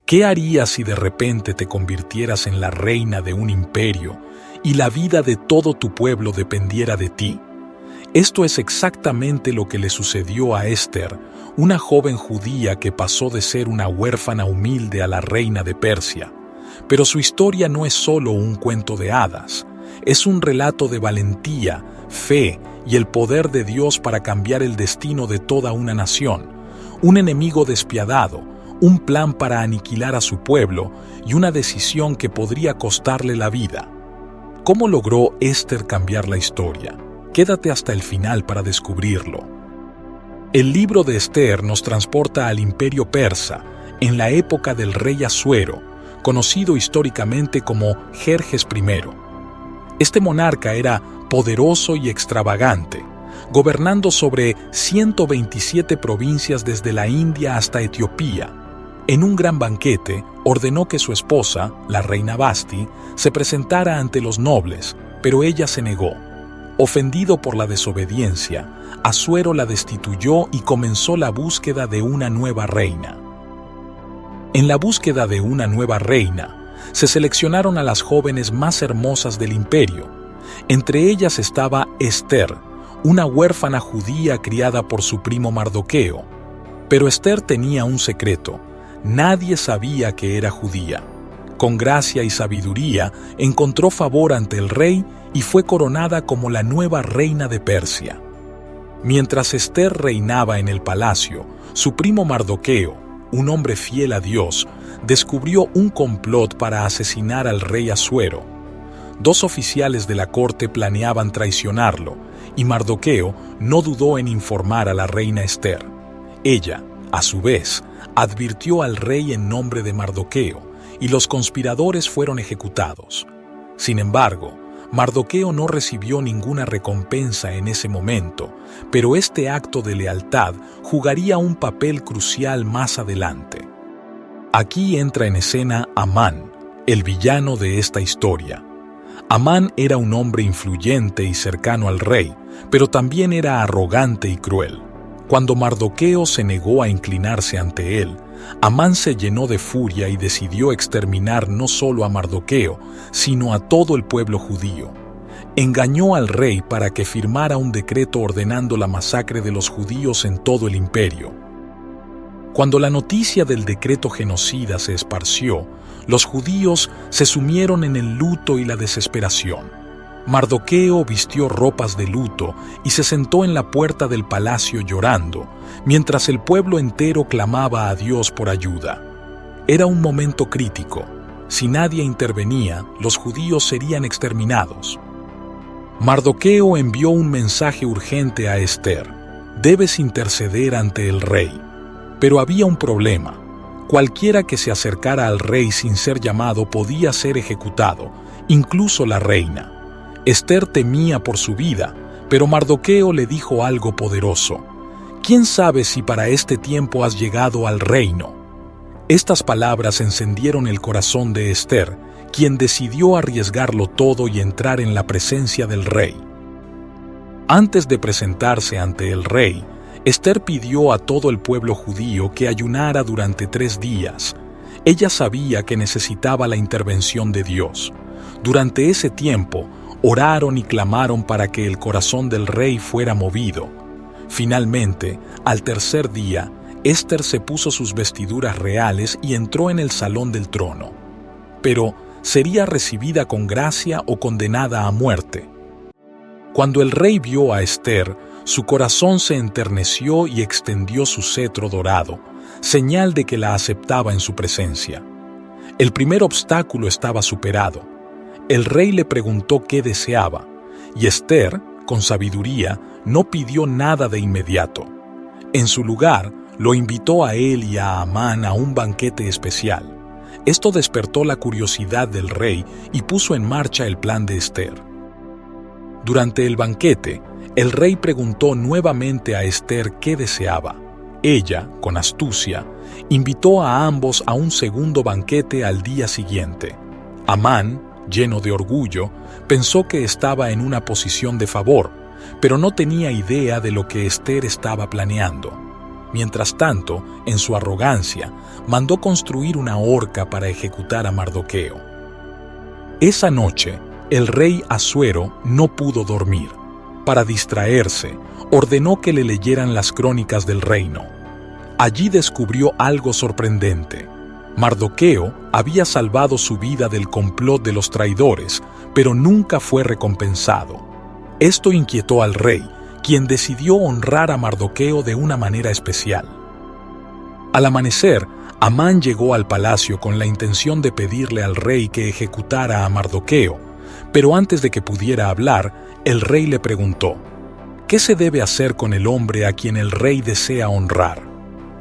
¿Qué harías si de repente te convirtieras en la reina de un imperio y la vida de todo tu pueblo dependiera de ti? Esto es exactamente lo que le sucedió a Esther, una joven judía que pasó de ser una huérfana humilde a la reina de Persia. Pero su historia no es solo un cuento de hadas, es un relato de valentía, fe y el poder de Dios para cambiar el destino de toda una nación, un enemigo despiadado, un plan para aniquilar a su pueblo y una decisión que podría costarle la vida. ¿Cómo logró Esther cambiar la historia? Quédate hasta el final para descubrirlo. El libro de Esther nos transporta al imperio persa, en la época del rey Asuero, conocido históricamente como Jerjes I. Este monarca era poderoso y extravagante, gobernando sobre 127 provincias desde la India hasta Etiopía. En un gran banquete, ordenó que su esposa, la reina Basti, se presentara ante los nobles, pero ella se negó. Ofendido por la desobediencia, Asuero la destituyó y comenzó la búsqueda de una nueva reina. En la búsqueda de una nueva reina, se seleccionaron a las jóvenes más hermosas del imperio. Entre ellas estaba Esther, una huérfana judía criada por su primo Mardoqueo. Pero Esther tenía un secreto: nadie sabía que era judía. Con gracia y sabiduría, encontró favor ante el rey y fue coronada como la nueva reina de Persia. Mientras Esther reinaba en el palacio, su primo Mardoqueo, un hombre fiel a Dios, descubrió un complot para asesinar al rey Asuero. 2 oficiales de la corte planeaban traicionarlo, y Mardoqueo no dudó en informar a la reina Esther. Ella, a su vez, advirtió al rey en nombre de Mardoqueo, y los conspiradores fueron ejecutados. Sin embargo, Mardoqueo no recibió ninguna recompensa en ese momento, pero este acto de lealtad jugaría un papel crucial más adelante. Aquí entra en escena Amán, el villano de esta historia. Amán era un hombre influyente y cercano al rey, pero también era arrogante y cruel. Cuando Mardoqueo se negó a inclinarse ante él, Amán se llenó de furia y decidió exterminar no solo a Mardoqueo, sino a todo el pueblo judío. Engañó al rey para que firmara un decreto ordenando la masacre de los judíos en todo el imperio. Cuando la noticia del decreto genocida se esparció, los judíos se sumieron en el luto y la desesperación. Mardoqueo vistió ropas de luto y se sentó en la puerta del palacio llorando, mientras el pueblo entero clamaba a Dios por ayuda. Era un momento crítico. Si nadie intervenía, los judíos serían exterminados. Mardoqueo envió un mensaje urgente a Esther: debes interceder ante el rey. Pero había un problema. Cualquiera que se acercara al rey sin ser llamado podía ser ejecutado, incluso la reina. Esther temía por su vida, pero Mardoqueo le dijo algo poderoso: ¿quién sabe si para este tiempo has llegado al reino? Estas palabras encendieron el corazón de Esther, quien decidió arriesgarlo todo y entrar en la presencia del rey. Antes de presentarse ante el rey, Esther pidió a todo el pueblo judío que ayunara durante 3 días. Ella sabía que necesitaba la intervención de Dios. Durante ese tiempo, oraron y clamaron para que el corazón del rey fuera movido. Finalmente, al 3er día, Esther se puso sus vestiduras reales y entró en el salón del trono. Pero, ¿sería recibida con gracia o condenada a muerte? Cuando el rey vio a Esther, su corazón se enterneció y extendió su cetro dorado, señal de que la aceptaba en su presencia. El primer obstáculo estaba superado. El rey le preguntó qué deseaba, y Esther, con sabiduría, no pidió nada de inmediato. En su lugar, lo invitó a él y a Amán a un banquete especial. Esto despertó la curiosidad del rey y puso en marcha el plan de Esther. Durante el banquete, el rey preguntó nuevamente a Esther qué deseaba. Ella, con astucia, invitó a ambos a un segundo banquete al día siguiente. Amán, lleno de orgullo, pensó que estaba en una posición de favor, pero no tenía idea de lo que Esther estaba planeando. Mientras tanto, en su arrogancia, mandó construir una horca para ejecutar a Mardoqueo. Esa noche, el rey Asuero no pudo dormir. Para distraerse, ordenó que le leyeran las crónicas del reino. Allí descubrió algo sorprendente. Mardoqueo había salvado su vida del complot de los traidores, pero nunca fue recompensado. Esto inquietó al rey, quien decidió honrar a Mardoqueo de una manera especial. Al amanecer, Amán llegó al palacio con la intención de pedirle al rey que ejecutara a Mardoqueo, pero antes de que pudiera hablar, el rey le preguntó: ¿qué se debe hacer con el hombre a quien el rey desea honrar?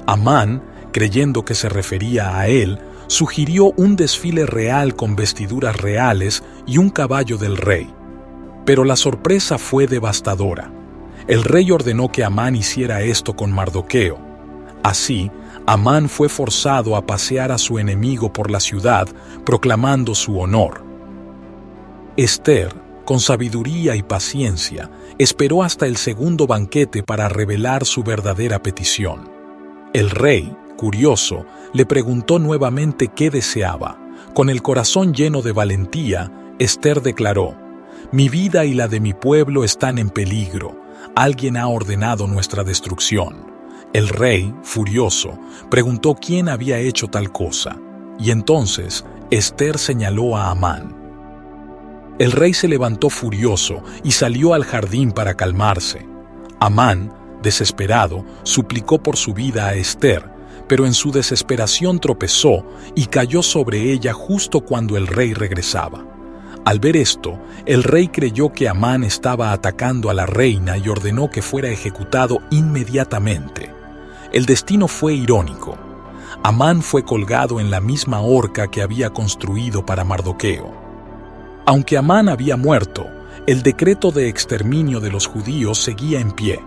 Amán, creyendo que se refería a él, sugirió un desfile real con vestiduras reales y un caballo del rey. Pero la sorpresa fue devastadora. El rey ordenó que Amán hiciera esto con Mardoqueo. Así, Amán fue forzado a pasear a su enemigo por la ciudad, proclamando su honor. Ester, con sabiduría y paciencia, esperó hasta el segundo banquete para revelar su verdadera petición. El rey, curioso, le preguntó nuevamente qué deseaba. Con el corazón lleno de valentía, Ester declaró: «Mi vida y la de mi pueblo están en peligro. Alguien ha ordenado nuestra destrucción». El rey, furioso, preguntó quién había hecho tal cosa, y entonces Ester señaló a Amán. El rey se levantó furioso y salió al jardín para calmarse. Amán, desesperado, suplicó por su vida a Ester, pero en su desesperación tropezó y cayó sobre ella justo cuando el rey regresaba. Al ver esto, el rey creyó que Amán estaba atacando a la reina y ordenó que fuera ejecutado inmediatamente. El destino fue irónico. Amán fue colgado en la misma horca que había construido para Mardoqueo. Aunque Amán había muerto, el decreto de exterminio de los judíos seguía en pie.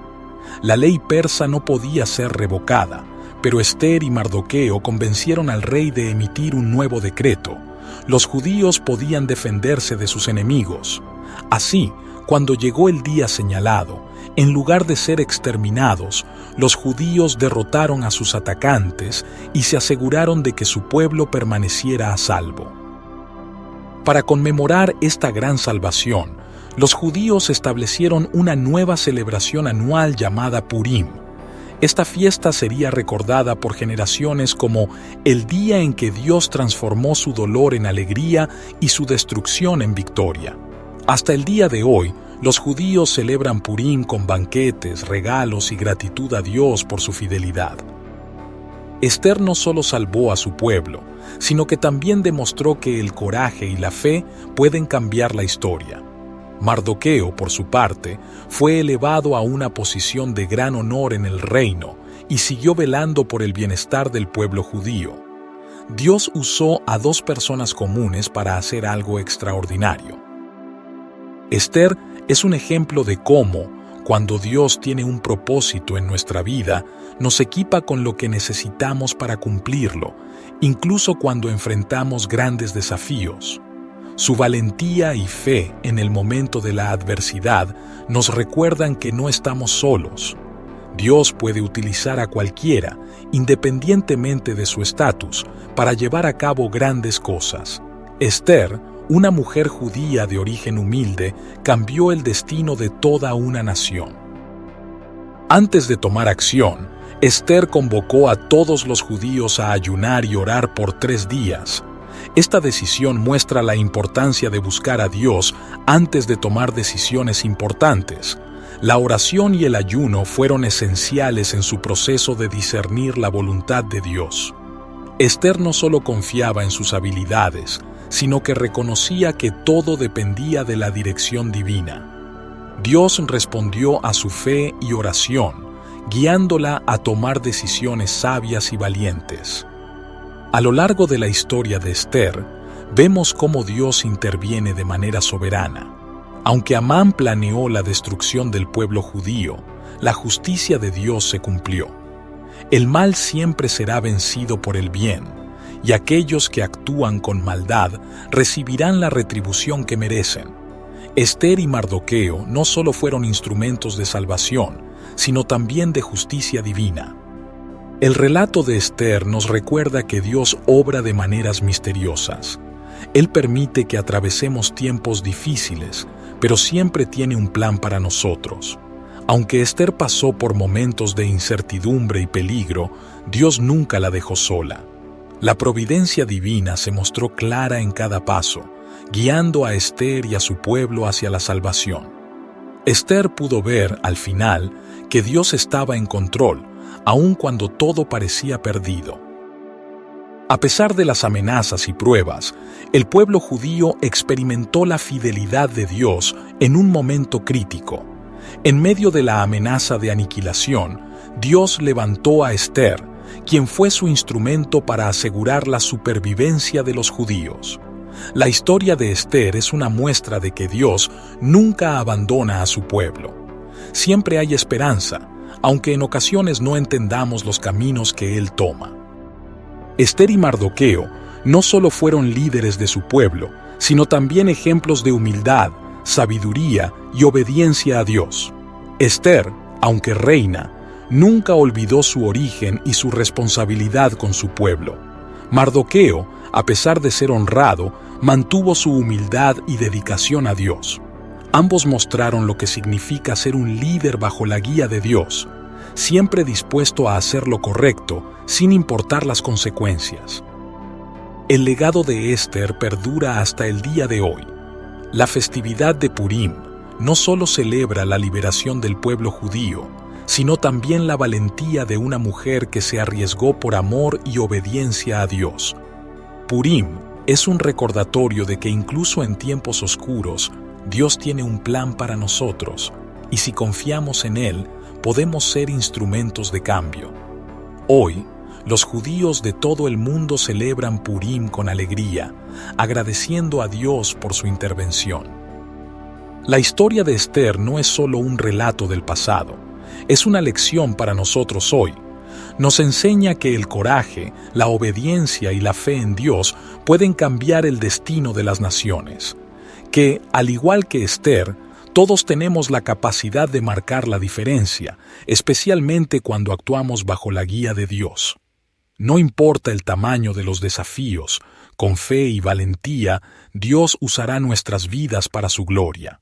La ley persa no podía ser revocada, pero Ester y Mardoqueo convencieron al rey de emitir un nuevo decreto. Los judíos podían defenderse de sus enemigos. Así, cuando llegó el día señalado, en lugar de ser exterminados, los judíos derrotaron a sus atacantes y se aseguraron de que su pueblo permaneciera a salvo. Para conmemorar esta gran salvación, los judíos establecieron una nueva celebración anual llamada Purim. Esta fiesta sería recordada por generaciones como el día en que Dios transformó su dolor en alegría y su destrucción en victoria. Hasta el día de hoy, los judíos celebran Purim con banquetes, regalos y gratitud a Dios por su fidelidad. Ester no solo salvó a su pueblo, sino que también demostró que el coraje y la fe pueden cambiar la historia. Mardoqueo, por su parte, fue elevado a una posición de gran honor en el reino y siguió velando por el bienestar del pueblo judío. Dios usó a dos personas comunes para hacer algo extraordinario. Ester es un ejemplo de cómo, cuando Dios tiene un propósito en nuestra vida, nos equipa con lo que necesitamos para cumplirlo, incluso cuando enfrentamos grandes desafíos. Su valentía y fe en el momento de la adversidad nos recuerdan que no estamos solos. Dios puede utilizar a cualquiera, independientemente de su estatus, para llevar a cabo grandes cosas. Ester, una mujer judía de origen humilde, cambió el destino de toda una nación. Antes de tomar acción, Ester convocó a todos los judíos a ayunar y orar por 3 días. Esta decisión muestra la importancia de buscar a Dios antes de tomar decisiones importantes. La oración y el ayuno fueron esenciales en su proceso de discernir la voluntad de Dios. Ester no solo confiaba en sus habilidades, sino que reconocía que todo dependía de la dirección divina. Dios respondió a su fe y oración, guiándola a tomar decisiones sabias y valientes. A lo largo de la historia de Ester, vemos cómo Dios interviene de manera soberana. Aunque Amán planeó la destrucción del pueblo judío, la justicia de Dios se cumplió. El mal siempre será vencido por el bien, y aquellos que actúan con maldad recibirán la retribución que merecen. Ester y Mardoqueo no solo fueron instrumentos de salvación, sino también de justicia divina. El relato de Esther nos recuerda que Dios obra de maneras misteriosas. Él permite que atravesemos tiempos difíciles, pero siempre tiene un plan para nosotros. Aunque Esther pasó por momentos de incertidumbre y peligro, Dios nunca la dejó sola. La providencia divina se mostró clara en cada paso, guiando a Esther y a su pueblo hacia la salvación. Esther pudo ver, al final, que Dios estaba en control, aun cuando todo parecía perdido. A pesar de las amenazas y pruebas, el pueblo judío experimentó la fidelidad de Dios en un momento crítico. En medio de la amenaza de aniquilación, Dios levantó a Esther, quien fue su instrumento para asegurar la supervivencia de los judíos. La historia de Esther es una muestra de que Dios nunca abandona a su pueblo. Siempre hay esperanza, aunque en ocasiones no entendamos los caminos que Él toma. Esther y Mardoqueo no solo fueron líderes de su pueblo, sino también ejemplos de humildad, sabiduría y obediencia a Dios. Esther, aunque reina, nunca olvidó su origen y su responsabilidad con su pueblo. Mardoqueo, a pesar de ser honrado, mantuvo su humildad y dedicación a Dios. Ambos mostraron lo que significa ser un líder bajo la guía de Dios, siempre dispuesto a hacer lo correcto, sin importar las consecuencias. El legado de Esther perdura hasta el día de hoy. La festividad de Purim no solo celebra la liberación del pueblo judío, sino también la valentía de una mujer que se arriesgó por amor y obediencia a Dios. Purim es un recordatorio de que incluso en tiempos oscuros, Dios tiene un plan para nosotros, y si confiamos en Él, podemos ser instrumentos de cambio. Hoy, los judíos de todo el mundo celebran Purim con alegría, agradeciendo a Dios por su intervención. La historia de Esther no es solo un relato del pasado, es una lección para nosotros hoy. Nos enseña que el coraje, la obediencia y la fe en Dios pueden cambiar el destino de las naciones. Que, al igual que Esther, todos tenemos la capacidad de marcar la diferencia, especialmente cuando actuamos bajo la guía de Dios. No importa el tamaño de los desafíos, con fe y valentía, Dios usará nuestras vidas para su gloria.